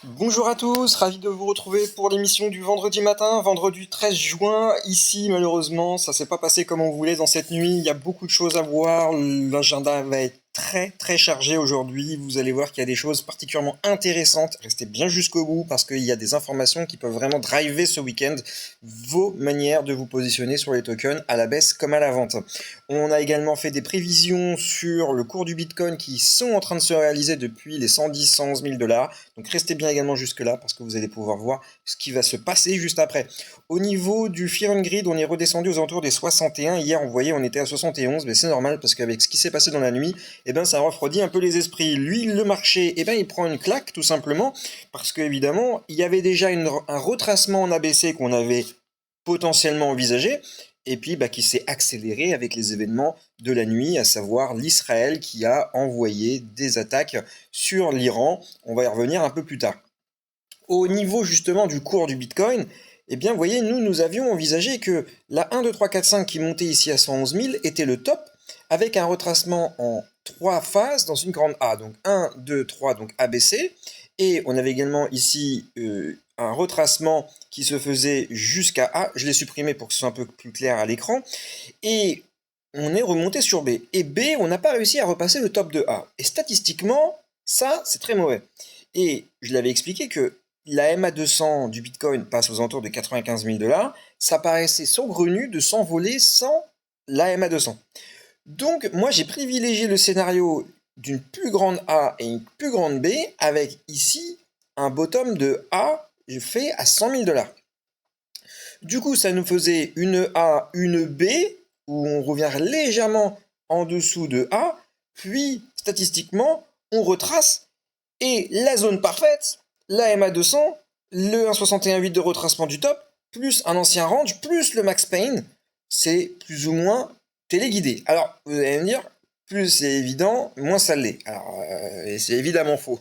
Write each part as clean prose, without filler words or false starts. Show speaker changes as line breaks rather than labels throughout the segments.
Bonjour à tous, ravi de vous retrouver pour l'émission du vendredi matin, vendredi 13 juin. Ici, malheureusement, ça s'est pas passé comme on voulait dans cette nuit. Il y a beaucoup de choses à voir. L'agenda va être très chargé aujourd'hui. Vous allez voir qu'il y a des choses particulièrement intéressantes. Restez bien jusqu'au bout parce qu'il y a des informations qui peuvent vraiment driver ce week-end vos manières de vous positionner sur les tokens à la baisse comme à la vente. On a également fait des prévisions sur le cours du Bitcoin qui sont en train de se réaliser depuis les 110, 111 000 dollars. Donc restez bien également jusque là parce que vous allez pouvoir voir ce qui va se passer juste après. Au niveau du Fear and Greed, on est redescendu aux alentours des 61. Hier, on voyait, on était à 71, mais c'est normal parce qu'avec ce qui s'est passé dans la nuit, ça refroidit un peu les esprits. Lui, le marché, il prend une claque tout simplement parce qu'évidemment, il y avait déjà un retracement en ABC qu'on avait potentiellement envisagé et puis qui s'est accéléré avec les événements de la nuit, à savoir l'Israël qui a envoyé des attaques sur l'Iran. On va y revenir un peu plus tard. Au niveau justement du cours du Bitcoin, vous voyez, nous avions envisagé que la 1, 2, 3, 4, 5 qui montait ici à 111 000 était le top, avec un retracement en 3 phases dans une grande A. Donc 1, 2, 3, donc ABC. Et on avait également ici un retracement qui se faisait jusqu'à A. Je l'ai supprimé pour que ce soit un peu plus clair à l'écran. Et on est remonté sur B. Et B, on n'a pas réussi à repasser le top de A. Et statistiquement, ça, c'est très mauvais. Et je l'avais expliqué que la MA200 du Bitcoin passe aux alentours de 95 000 dollars. Ça paraissait saugrenu de s'envoler sans la MA200. Donc, moi, j'ai privilégié le scénario d'une plus grande A et une plus grande B, avec ici un bottom de A fait à 100 000 dollars. Du coup, ça nous faisait une A, une B, où on revient légèrement en dessous de A, puis statistiquement, on retrace, et la zone parfaite, la MA200, le 1,61,8 de retracement du top, plus un ancien range, plus le max pain, c'est plus ou moins téléguidé. Alors, vous allez me dire, plus c'est évident, moins ça l'est. Alors, et c'est évidemment faux.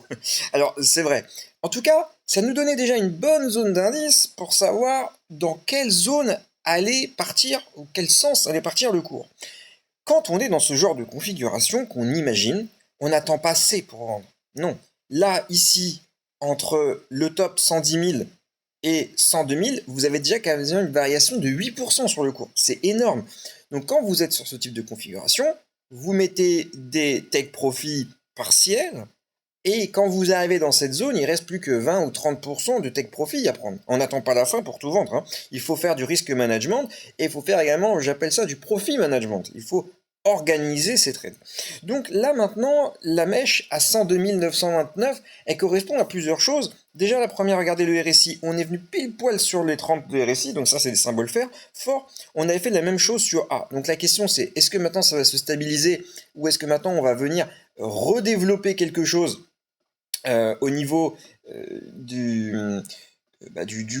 Alors, c'est vrai. En tout cas, ça nous donnait déjà une bonne zone d'indice pour savoir dans quelle zone allait partir, ou quel sens allait partir le cours. Quand on est dans ce genre de configuration qu'on imagine, on n'attend pas C pour vendre. Non. Là, ici, entre le top 110 000 et 102 000, vous avez déjà quasiment une variation de 8% sur le cours. C'est énorme. Donc quand vous êtes sur ce type de configuration, vous mettez des take profits partiels, et quand vous arrivez dans cette zone, il reste plus que 20 ou 30% de take profit à prendre. On n'attend pas la fin pour tout vendre, hein. Il faut faire du risk management et il faut faire également, j'appelle ça du profit management. Il faut organiser ces trades. Donc là maintenant, la mèche à 102 929, elle correspond à plusieurs choses. Déjà la première, regardez le RSI, on est venu pile poil sur les 30 de RSI, donc ça c'est des symboles forts. On avait fait la même chose sur A. Donc la question c'est, est-ce que maintenant ça va se stabiliser ou est-ce que maintenant on va venir redévelopper quelque chose au niveau du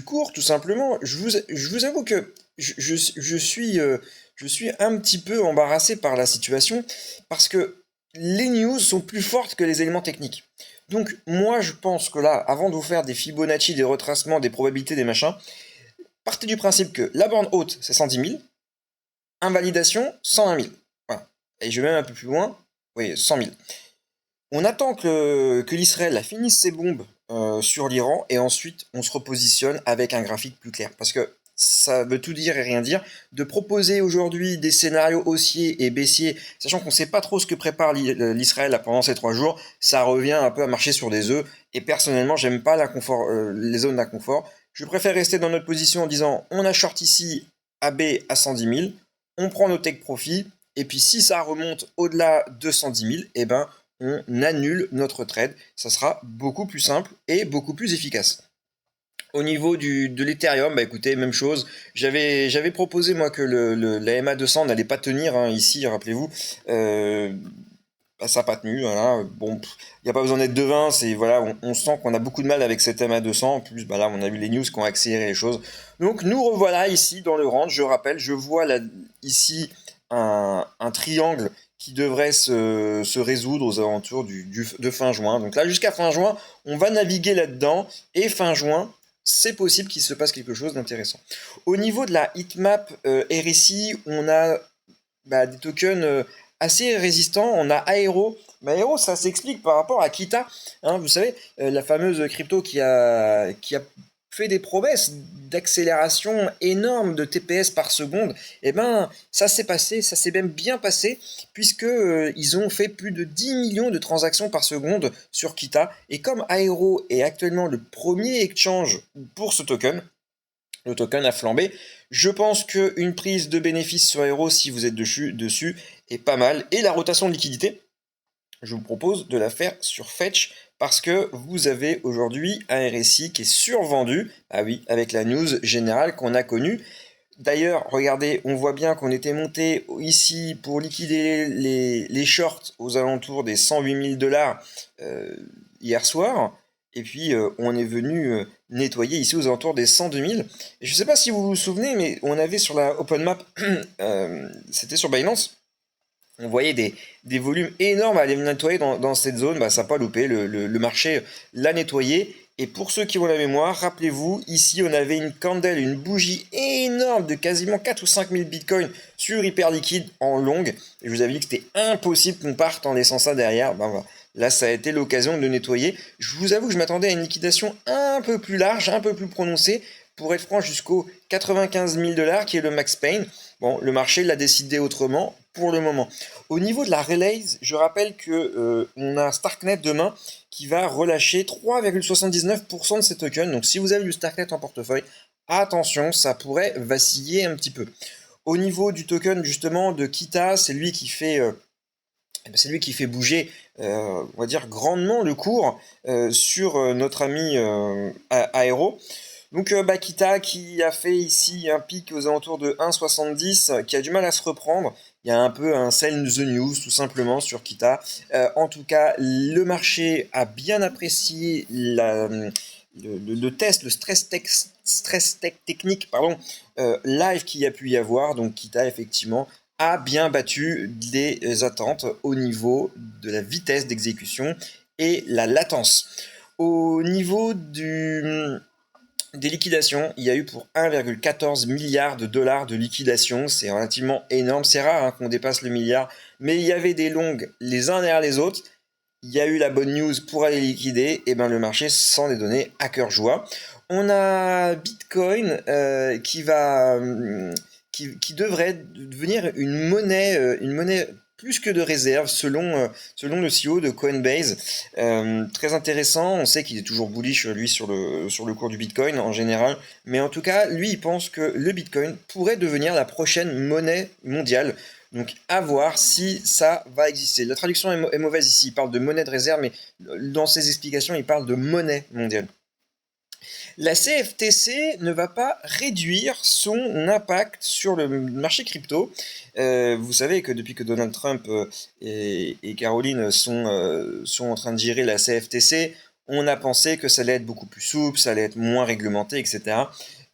cours, tout simplement? Je vous avoue que je suis un petit peu embarrassé par la situation parce que les news sont plus fortes que les éléments techniques. Donc moi je pense que là, avant de vous faire des Fibonacci, des retracements, des probabilités, des machins, partez du principe que la borne haute c'est 110 000, invalidation 101 000. Voilà. Et je vais même un peu plus loin, oui, 100 000. On attend que l'Israël finisse ses bombes sur l'Iran et ensuite on se repositionne avec un graphique plus clair. Parce que ça veut tout dire et rien dire. De proposer aujourd'hui des scénarios haussiers et baissiers, sachant qu'on ne sait pas trop ce que prépare l'Israël pendant ces 3 jours, ça revient un peu à marcher sur des œufs. Et personnellement, j'aime pas les zones d'inconfort. Je préfère rester dans notre position en disant on a short ici à B à 110 000, on prend nos take profits, et puis si ça remonte au-delà de 110 000, on annule notre trade. Ça sera beaucoup plus simple et beaucoup plus efficace. Au niveau de l'Ethereum, écoutez, même chose. J'avais proposé moi que la MA200 n'allait pas tenir, hein, ici, rappelez-vous. Ça n'a pas tenu, voilà. Bon, il n'y a pas besoin d'être devin, c'est voilà, on sent qu'on a beaucoup de mal avec cette MA200. En plus, là, on a vu les news qui ont accéléré les choses. Donc nous revoilà ici dans le range. Je rappelle, je vois là, ici un triangle qui devrait se résoudre aux alentours de fin juin. Donc là, jusqu'à fin juin, on va naviguer là-dedans. Et fin juin, c'est possible qu'il se passe quelque chose d'intéressant. Au niveau de la heatmap RSI, on a des tokens assez résistants. On a Aero. Mais Aero, ça s'explique par rapport à Kita. Hein, vous savez, la fameuse crypto qui a fait des promesses d'accélération énorme de TPS par seconde. Eh ben, ça s'est passé, ça s'est même bien passé, puisque ils ont fait plus de 10 millions de transactions par seconde sur Kita. Et comme Aero est actuellement le premier exchange pour ce token, le token a flambé. Je pense qu'une prise de bénéfice sur Aero, si vous êtes dessus, est pas mal. Et la rotation de liquidité, je vous propose de la faire sur Fetch parce que vous avez aujourd'hui un RSI qui est survendu. Ah oui, avec la news générale qu'on a connue. D'ailleurs, regardez, on voit bien qu'on était monté ici pour liquider les shorts aux alentours des 108 000 dollars hier soir. Et puis, on est venu nettoyer ici aux alentours des 102 000. Et je ne sais pas si vous vous souvenez, mais on avait sur la Open Map, c'était sur Binance, on voyait des volumes énormes à aller nettoyer dans cette zone. Bah, ça n'a pas loupé, le marché l'a nettoyé. Et pour ceux qui ont la mémoire, rappelez-vous, ici on avait une candle, une bougie énorme de quasiment 4 ou 5 000 bitcoins sur Hyperliquid en longue. Et je vous avais dit que c'était impossible qu'on parte en laissant ça derrière. Ben, voilà. Là, ça a été l'occasion de le nettoyer. Je vous avoue que je m'attendais à une liquidation un peu plus large, un peu plus prononcée, pour être franc, jusqu'aux 95 000 dollars, qui est le max pain. Bon, le marché l'a décidé autrement pour le moment. Au niveau de la release, je rappelle que on a Starknet demain qui va relâcher 3,79% de ses tokens. Donc si vous avez du Starknet en portefeuille, attention, ça pourrait vaciller un petit peu. Au niveau du token justement de Kita, c'est lui qui fait bouger, on va dire grandement le cours sur notre ami Aero. Donc Bakita qui a fait ici un pic aux alentours de 1,70, qui a du mal à se reprendre. Il y a un peu un sell the news tout simplement sur Kita. En tout cas, le marché a bien apprécié le test, le stress tech technique, pardon, live qu'il y a pu y avoir. Donc Kita effectivement a bien battu les attentes au niveau de la vitesse d'exécution et la latence. Au niveau des liquidations, il y a eu pour 1,14 milliard de dollars de liquidations, c'est relativement énorme, c'est rare hein, qu'on dépasse le milliard, mais il y avait des longues les uns derrière les autres, il y a eu la bonne news pour aller liquider, et ben le marché s'en est donné à cœur joie. On a Bitcoin qui devrait devenir une monnaie plus que de réserve selon le CEO de Coinbase. Très intéressant, on sait qu'il est toujours bullish lui sur le cours du Bitcoin en général, mais en tout cas lui il pense que le Bitcoin pourrait devenir la prochaine monnaie mondiale. Donc à voir si ça va exister. La traduction est mauvaise ici, il parle de monnaie de réserve, mais dans ses explications il parle de monnaie mondiale. La CFTC ne va pas réduire son impact sur le marché crypto. Vous savez que depuis que Donald Trump et Caroline sont en train de gérer la CFTC, on a pensé que ça allait être beaucoup plus souple, ça allait être moins réglementé, etc.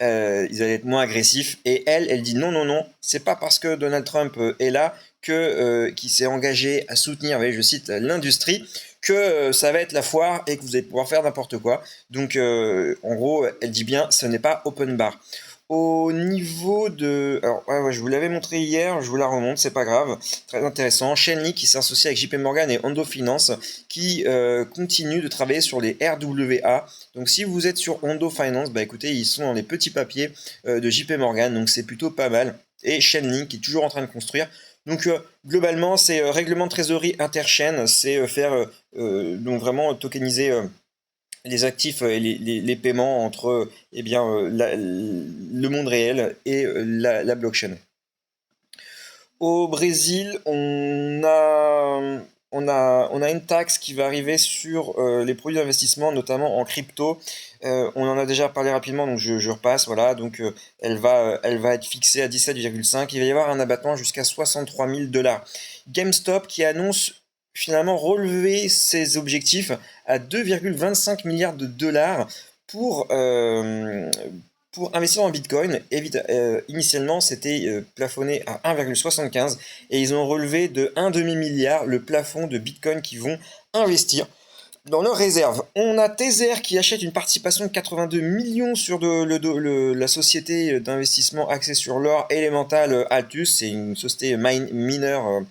Ils allaient être moins agressifs. Et elle dit non, non, non, c'est pas parce que Donald Trump est là qui s'est engagé à soutenir, vous voyez, je cite, l'industrie, que ça va être la foire et que vous allez pouvoir faire n'importe quoi. Donc, en gros, elle dit bien, ce n'est pas open bar. Au niveau de... Alors, ouais, je vous l'avais montré hier, je vous la remonte, c'est pas grave. Très intéressant. Chainlink qui s'associe avec JP Morgan et Hondo Finance qui continue de travailler sur les RWA. Donc, si vous êtes sur Hondo Finance, bah écoutez, ils sont dans les petits papiers de JP Morgan, donc c'est plutôt pas mal. Et Chainlink qui est toujours en train de construire. Donc globalement, c'est règlement de trésorerie interchain, c'est faire donc vraiment tokeniser les actifs et les paiements entre eh bien, le monde réel et la blockchain. Au Brésil, on a une taxe qui va arriver sur les produits d'investissement, notamment en crypto. On en a déjà parlé rapidement, donc je repasse. Voilà, donc elle va être fixée à 17,5. Il va y avoir un abattement jusqu'à 63 000 dollars. GameStop qui annonce finalement relever ses objectifs à 2,25 milliards de dollars pour, pour investir en Bitcoin. Initialement, c'était plafonné à 1,75 et ils ont relevé de 1,5 milliard le plafond de Bitcoin qu'ils vont investir. Dans leur réserve, on a Tether qui achète une participation de 82 millions sur la société d'investissement axée sur l'or Elemental Altus. C'est une société mineur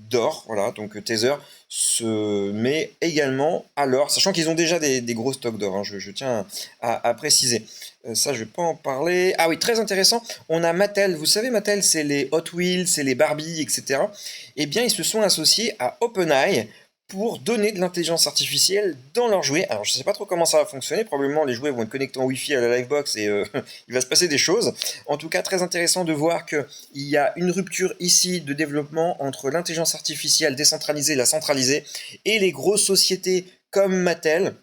d'or. Voilà, donc Tether se met également à l'or, sachant qu'ils ont déjà des gros stocks d'or, hein, je tiens à préciser. Ça, je vais pas en parler. Ah oui, très intéressant. On a Mattel. Vous savez, Mattel, c'est les Hot Wheels, c'est les Barbie, etc. Eh bien, ils se sont associés à OpenAI pour donner de l'intelligence artificielle dans leurs jouets. Alors je sais pas trop comment ça va fonctionner, probablement les jouets vont être connectés en Wi-Fi à la Livebox et il va se passer des choses. En tout cas, très intéressant de voir qu'il y a une rupture ici de développement entre l'intelligence artificielle décentralisée et la centralisée, et les grosses sociétés comme Mattel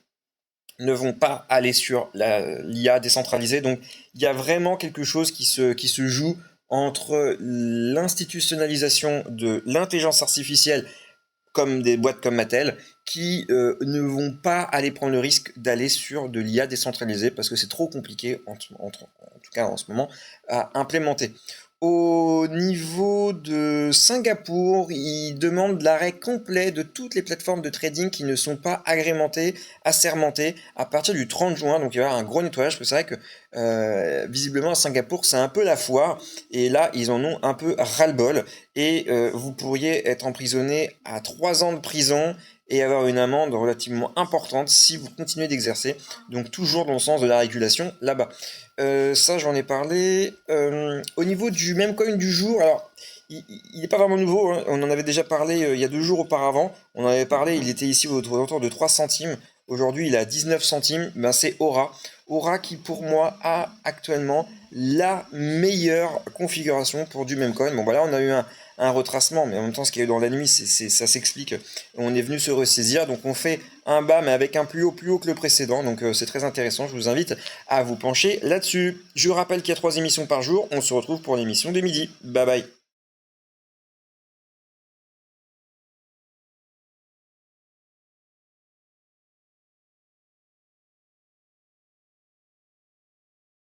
ne vont pas aller sur l'IA décentralisée. Donc il y a vraiment quelque chose qui se joue entre l'institutionnalisation de l'intelligence artificielle comme des boîtes comme Mattel, qui ne vont pas aller prendre le risque d'aller sur de l'IA décentralisée parce que c'est trop compliqué, en tout cas en ce moment, à implémenter. Au niveau de Singapour, ils demandent l'arrêt complet de toutes les plateformes de trading qui ne sont pas agrémentées, assermentées à partir du 30 juin. Donc il va y avoir un gros nettoyage, parce que c'est vrai que visiblement à Singapour c'est un peu la foire, et là ils en ont un peu ras-le-bol, et vous pourriez être emprisonné à 3 ans de prison et avoir une amende relativement importante si vous continuez d'exercer. Donc toujours dans le sens de la régulation là-bas. Ça, j'en ai parlé. Au niveau du même coin du jour, alors il n'est pas vraiment nouveau, hein. On en avait déjà parlé il y a 2 jours auparavant. On en avait parlé, il était ici autour de 3 centimes. Aujourd'hui, il est à 19 centimes. Ben, c'est Aura. Aura qui, pour moi, a actuellement la meilleure configuration pour du même coin. Bon, voilà, on a eu un retracement, mais en même temps, ce qu'il y a eu dans la nuit, ça s'explique. On est venu se ressaisir, donc on fait un bas, mais avec un plus haut que le précédent. Donc c'est très intéressant. Je vous invite à vous pencher là-dessus. Je rappelle qu'il y a 3 émissions par jour. On se retrouve pour l'émission de midi. Bye bye.